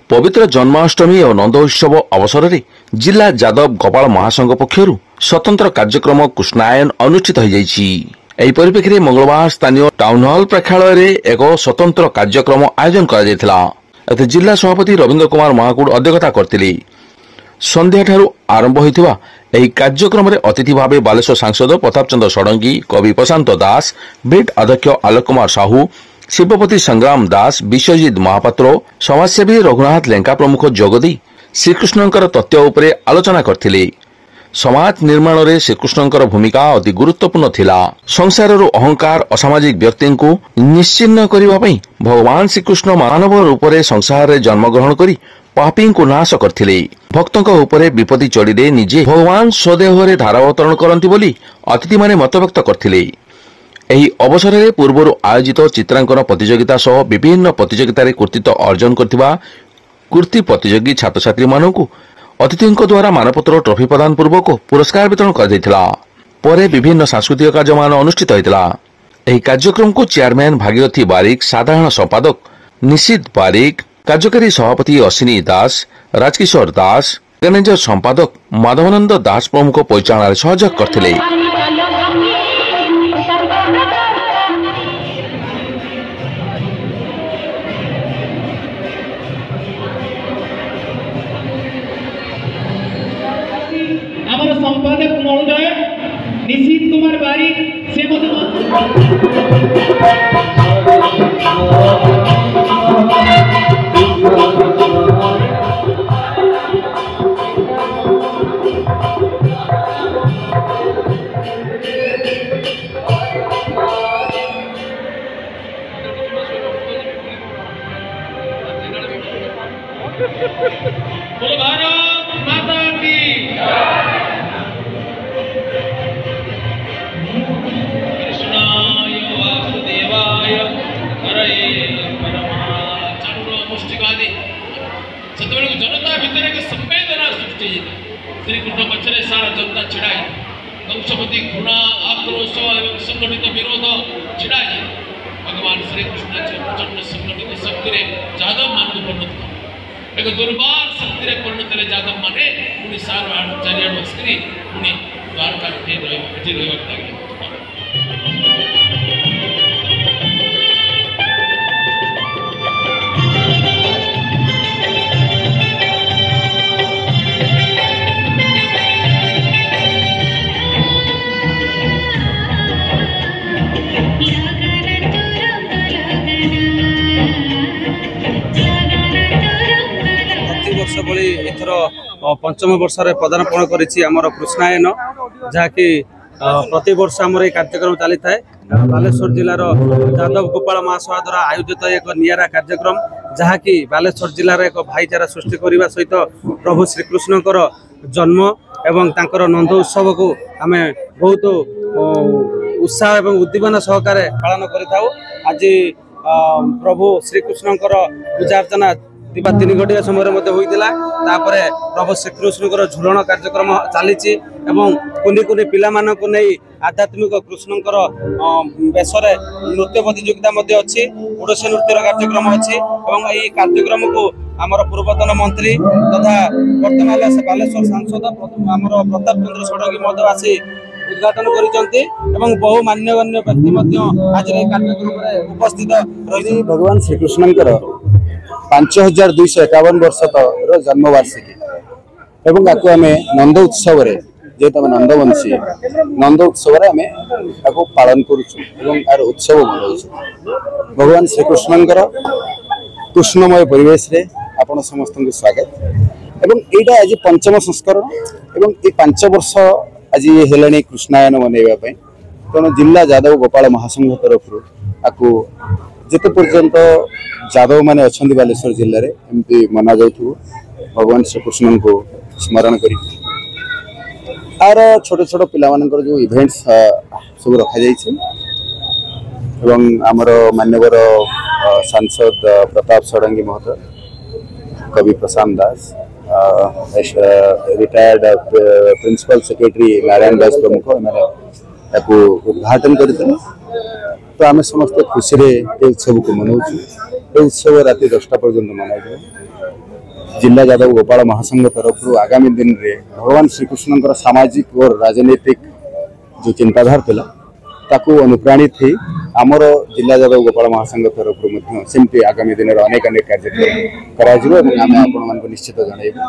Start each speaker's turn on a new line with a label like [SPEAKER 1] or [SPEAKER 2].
[SPEAKER 1] पवित्र जन्माष्टमी और नंद उत्सव अवसर में जिला यादव गोपाल महासंघ पक्षर स्वतंत्र कार्यक्रम कृष्णायन अनुष्ठित हो परिप्रेक्षी में मंगलवार स्थानीय टाउन हॉल प्रेक्षालय एक स्वतंत्र कार्यक्रम आयोजन कर जिला सभापति रवींद्र कुमार महाकुड़ अध्यक्षता करते। संध्या आरंभ होता कार्यक्रम में अतिथि भाव बालेश्वर सांसद प्रताप चंद्र षडंगी, कवि प्रशांत दास, बीट अध्यक्ष आलोक कुमार साहू, शिवपति संग्राम दास, विश्वजित महापात्र, समाजसेवी रघुनाथ लेंका प्रमुख जोगदी श्रीकृष्णंकर तथ्य उपरे आलोचना करथिले। समाज निर्माण में श्रीकृष्णंकर भूमिका अति गुरुत्वपूर्ण थिला। संसार अहंकार असामाजिक व्यक्ति को निश्चिन्न करने पई भगवान श्रीकृष्ण मानव रूप में संसार में जन्मग्रहण करी पापी को नाश करथिले। भक्तों उपरे विपत्ति चढ़ी निजे भगवान स्वदेह धारावतरण करती बोली अतिथि माने मत व्यक्त करथिले। एही अवसर में पूर्व आयोजित चित्रांकन प्रतियोगिता सह विभिन्न प्रतियोगिता कृतित्व अर्जन करथिबा कृति प्रतियोगी छात्र छात्री मानकु अतिथि द्वारा मानपत्र ट्रॉफी प्रदान पूर्वक पुरस्कार वितरण कर विभिन्न सांस्कृतिक कार्यक्रम अनुष्ठित होता। एही कार्यक्रम को चेयरमैन भागीरथी बारिक, साधारण संपादक निशित बारिक, कार्यकारी सभापति अश्विनी दास, राजकिशोर दास, ऑर्गेनाइजर संपादक माधवानंद दास प्रमुख परिचालन सहयोग करथिले।
[SPEAKER 2] संपादक महोदय निशित कुमार बारिक से बोलो भारत माता की जनता भितर एक संवेदना सृष्टि श्रीकृष्ण पक्षरे सारा जनता छिड़ाई कंसपति घृणा आक्रोश एवं संगठित विरोध छिड़ाई भगवान श्रीकृष्ण प्रचंड संगठित शक्ति यादव मान को परिणत एक दुर्बार शक्ति परिणत यादव माने पुणी सारा चारिआड़ स्त्री पुणी द्वारका एठी रहिबा लगे।
[SPEAKER 3] एथर पंचम वर्ष पदार्पण कर कृष्णायन जहाँकि प्रति वर्ष आम कार्यक्रम चली था। बालेश्वर जिलार यादव गोपाल महासभा द्वारा आयोजित एक निरा कार्यक्रम जहाँकि बालेश्वर जिलार एक भाईचारा सृष्टि करने सहित प्रभु श्रीकृष्णकर जन्म एवं तांकर नंद उत्सव को आम बहुत उत्साह एवं उद्दीपना सहकारे पालन करिथाउ। आज प्रभु श्रीकृष्णकर पूजा अर्चना 3 घंटा समय प्रभु श्रीकृष्ण झुलन कार्यक्रम चली कुनी कुनी पिला नहीं आध्यात्मिक कृष्णकर बेशरे नृत्य प्रतियोगिता अच्छी ओडिसी नृत्यर कार्यक्रम अच्छी यही कार्यक्रम को आमर पूर्वतन मंत्री तथा वर्तमान बालेश्वर सांसद आमर प्रताप चंद्र षडंगी महोदय आसी उद्घाटन करते बहु मान्यगण्य व्यक्ति आज कार्यक्रम में उपस्थित रही।
[SPEAKER 4] भगवान श्रीकृष्णकर 5251 वर्ष जन्मवार्षिकी एवं आपको आम नंद उत्सव जेहेतु आम नंदवंशी नंद उत्सव आम पालन कर उत्सव मनाऊ। भगवान श्रीकृष्णकर कृष्णमय परिवेश रे आपण समस्त स्वागत एवं यहाँ आज पंचम संस्करण एवं ये 5 वर्ष आज ये हेलानी कृष्णायन मनवाई तेणु जिला यादव गोपाल महासंघ तरफ आपको जिते पर्यंत यादव माने अच्छा बालेश्वर जिले में एमती मना जाऊ भगवान श्रीकृष्ण को स्मरण कर छोट छोट पिला जो इवेंट्स सब रखा आमर मान्यवर सांसद प्रताप षडंगी महोदय, कवि प्रशांत दास, retired principal secretary Narayan Das प्रमुख मैंने उद्घाटन करते। तो आम समस्त खुशी उत्सव को मनाऊ। उत्सव राति 10टा पर्यंत मना जिला यादव गोपाल महासंघ तरफ आगामी दिन में भगवान श्रीकृष्ण सामाजिक और राजनीतिक जो चिंताधारा थिला ताकू अनुप्राणित थी आमर जिला यादव गोपाल महासंघ तरफ सेमती आगामी दिन में अनेक कार्यक्रम करा निश्चित जनइबू।